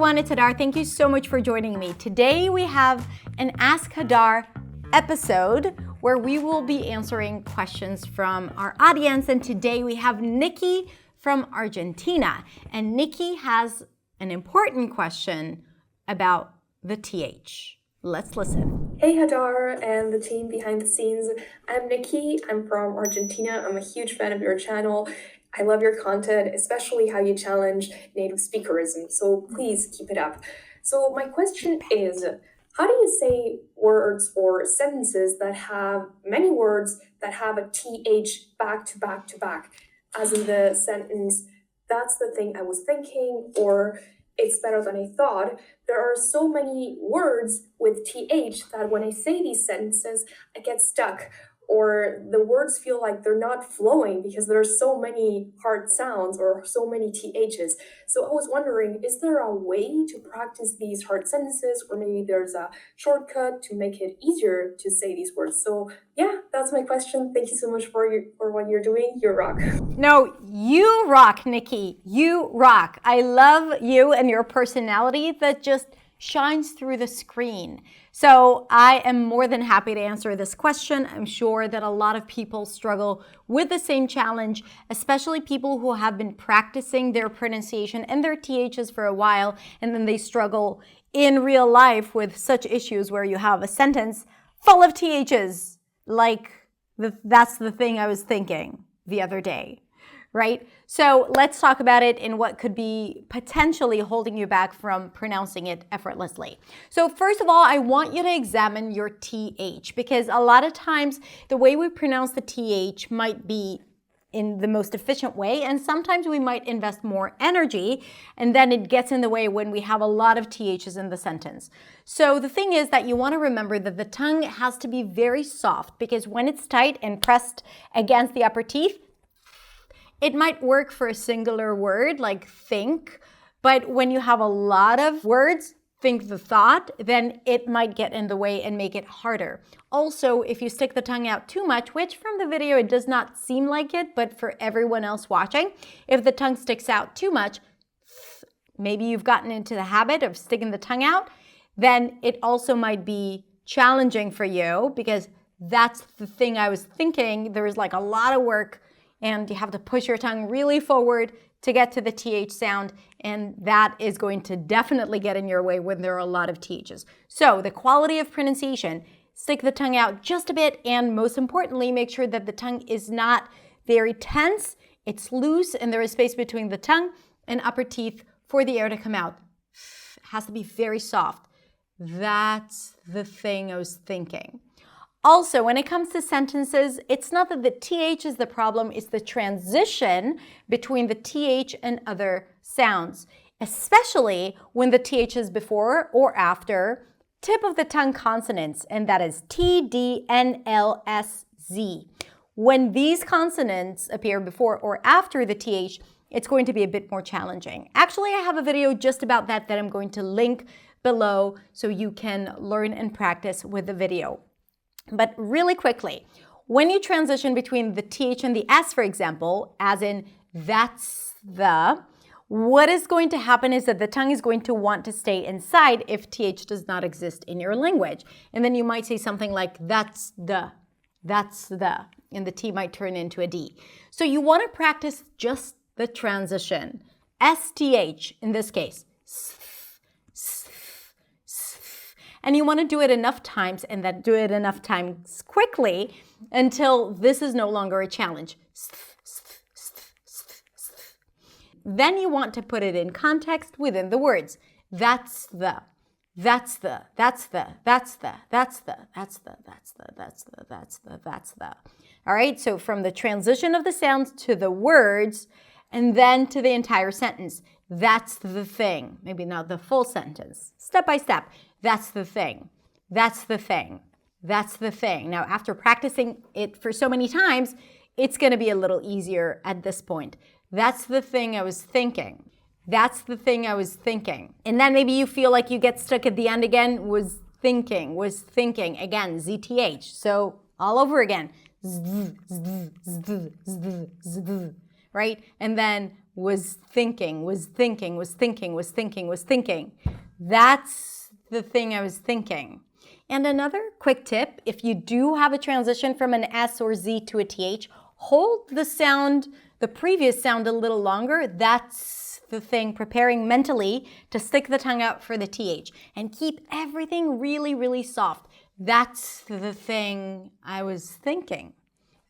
everyone, it's Hadar. Thank you so much for joining me. Today we have an Ask Hadar episode where we will be answering questions from our audience. And today we have Nikki from Argentina. And Nikki has an important question about the TH. Let's listen. Hey Hadar and the team behind the scenes. I'm Nikki. I'm from Argentina. I'm a huge fan of your channel. I love your content, especially how you challenge native speakerism. So please keep it up. So my question is, how do you say words or sentences that have many words that have a TH back to back to back? As in the sentence, that's the thing I was thinking, or it's better than I thought. There are so many words with TH that when I say these sentences, I get stuck, or the words feel like they're not flowing because there are so many hard sounds or so many THs. So I was wondering, is there a way to practice these hard sentences, or maybe there's a shortcut to make it easier to say these words? So yeah, that's my question. Thank you so much for what you're doing. You rock. No, you rock, Nikki. You rock. I love you and your personality that just shines through the screen. So I am more than happy to answer this question. I'm sure that a lot of people struggle with the same challenge, especially people who have been practicing their pronunciation and their THs for a while, and then they struggle in real life with such issues where you have a sentence full of THs, like that's the thing I was thinking the other day. Right? So let's talk about it and what could be potentially holding you back from pronouncing it effortlessly. So first of all, I want you to examine your TH, because a lot of times the way we pronounce the TH might be in the most efficient way, and sometimes we might invest more energy, and then it gets in the way when we have a lot of THs in the sentence. So the thing is that you want to remember that the tongue has to be very soft, because when it's tight and pressed against the upper teeth, it might work for a singular word like think, but when you have a lot of words, think the thought, then it might get in the way and make it harder. Also, if you stick the tongue out too much, which from the video it does not seem like it, but for everyone else watching, if the tongue sticks out too much, maybe you've gotten into the habit of sticking the tongue out, then it also might be challenging for you, because that's the thing I was thinking. There's like a lot of work, and you have to push your tongue really forward to get to the TH sound, and that is going to definitely get in your way when there are a lot of THs. So the quality of pronunciation, stick the tongue out just a bit, and most importantly, make sure that the tongue is not very tense, it's loose, and there is space between the tongue and upper teeth for the air to come out. It has to be very soft. That's the thing I was thinking. Also, when it comes to sentences, it's not that the TH is the problem, it's the transition between the TH and other sounds, especially when the TH is before or after tip of the tongue consonants, and that is T, D, N, L, S, Z. When these consonants appear before or after the TH, it's going to be a bit more challenging. Actually, I have a video just about that I'm going to link below so you can learn and practice with the video. But really quickly, when you transition between the TH and the S, for example, as in that's the, what is going to happen is that the tongue is going to want to stay inside if TH does not exist in your language. And then you might say something like that's the, and the T might turn into a D. So you want to practice just the transition. STH in this case. And you want to do it enough times, and then do it enough times quickly until this is no longer a challenge. Then you want to put it in context within the words. That's the, that's the, that's the, that's the, that's the, that's the, that's the, that's the, that's the, that's the. All right, so from the transition of the sounds to the words, and then to the entire sentence. That's the thing. Maybe not the full sentence. Step by step. That's the thing. That's the thing. That's the thing. Now, after practicing it for so many times, it's going to be a little easier at this point. That's the thing I was thinking. That's the thing I was thinking. And then maybe you feel like you get stuck at the end again. Was thinking. Again, ZTH. So all over again. Right? And then was thinking, was thinking, was thinking, was thinking, was thinking. That's the thing I was thinking. And another quick tip, if you do have a transition from an S or Z to a TH, hold the sound, the previous sound a little longer. That's the thing, preparing mentally to stick the tongue out for the TH. And keep everything really, really soft. That's the thing I was thinking.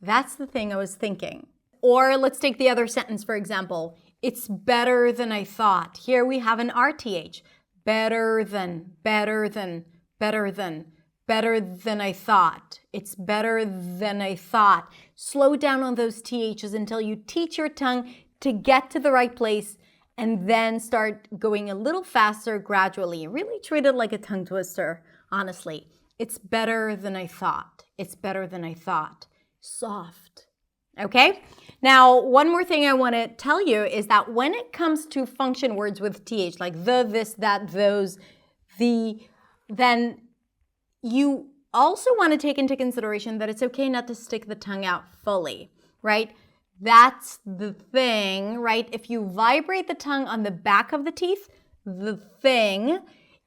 That's the thing I was thinking. Or let's take the other sentence, for example. It's better than I thought. Here we have an RTH. Better than, better than, better than, better than I thought. It's better than I thought. Slow down on those THs until you teach your tongue to get to the right place and then start going a little faster gradually. Really treat it like a tongue twister, honestly. It's better than I thought. It's better than I thought. Soft. Okay? Now, one more thing I want to tell you is that when it comes to function words with TH, like the, this, that, those, the, then you also want to take into consideration that it's okay not to stick the tongue out fully, right? That's the thing, right? If you vibrate the tongue on the back of the teeth, the thing,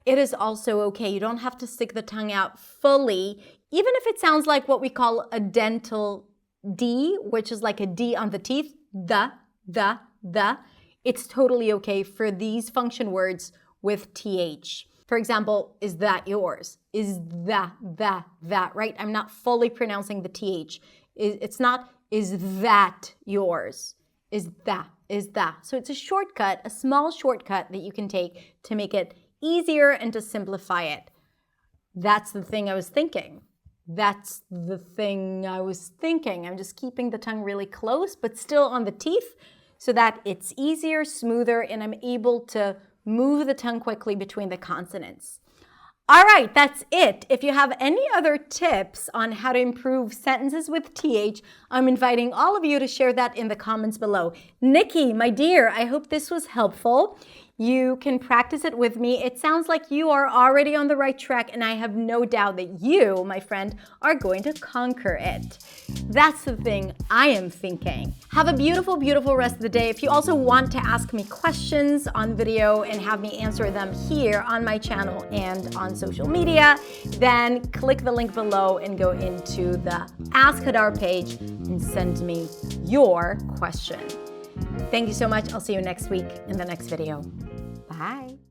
it is also okay. You don't have to stick the tongue out fully, even if it sounds like what we call a dental D, which is like a D on the teeth, the, it's totally okay for these function words with TH. For example, is that yours? Is that, right? I'm not fully pronouncing the TH. It's not, is that yours? Is that. So it's a shortcut, a small shortcut that you can take to make it easier and to simplify it. That's the thing I was thinking. That's the thing I was thinking. I'm just keeping the tongue really close, but still on the teeth so that it's easier, smoother, and I'm able to move the tongue quickly between the consonants. All right, that's it. If you have any other tips on how to improve sentences with TH, I'm inviting all of you to share that in the comments below. Nikki, my dear, I hope this was helpful. You can practice it with me. It sounds like you are already on the right track, and I have no doubt that you, my friend, are going to conquer it. That's the thing I am thinking. Have a beautiful, beautiful rest of the day. If you also want to ask me questions on video and have me answer them here on my channel and on social media, then click the link below and go into the Ask Hadar page and send me your question. Thank you so much. I'll see you next week in the next video. Bye.